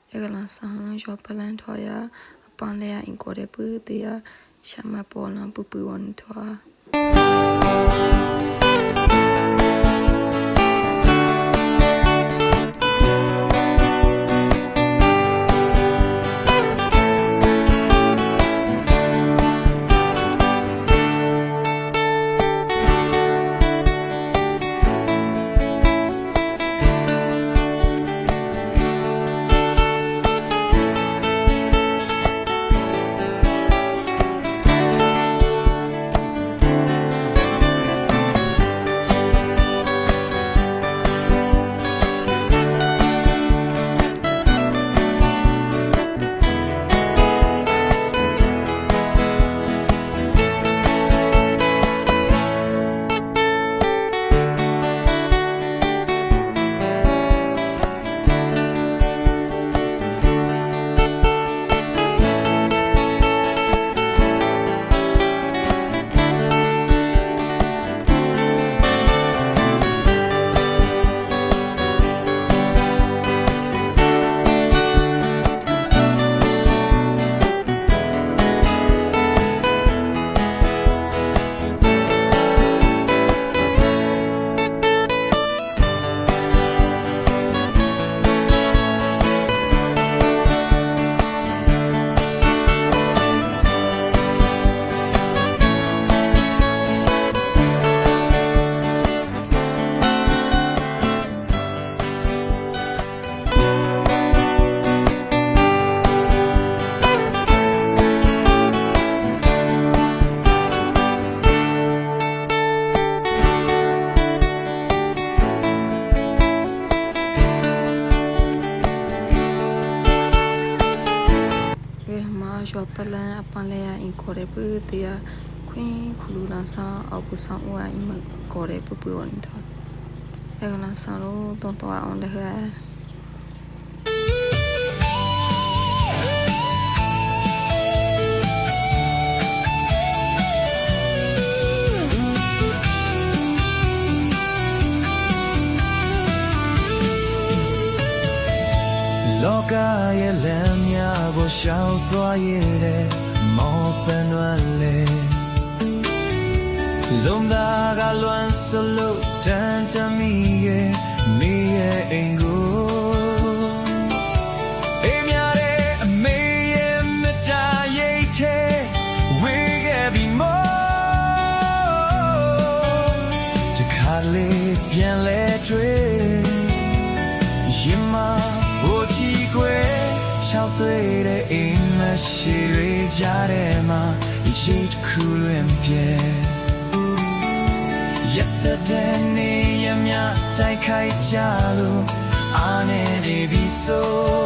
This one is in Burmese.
Egala sang jopalan thoya upon lea in kore pu dia shama pona pupu on thoa. 小不兰帮来呀，因过来不的呀，困苦路上上，熬不上我啊，因们过来不不稳的，那个人上路多多啊，我来喝。လောကရဲ့လမ်းများကိုရှောင်သွားရတဲ့မောပန်းလွမ်းလေလုံးသားကလွမ်းစလို့တန်တမီရဲ့မိရဲ့အိမ်ကိုအိမ်များတဲ့အမေရဲ့မတာရိတ်တဲ့ဝေးခဲ့ပြီးမောတခါလေးပြန်လဲတွေ့ရင်မ超对的一幕是瑞家的嘛，一起哭乱别。Yesterday 你也没在开家路，阿内的比索。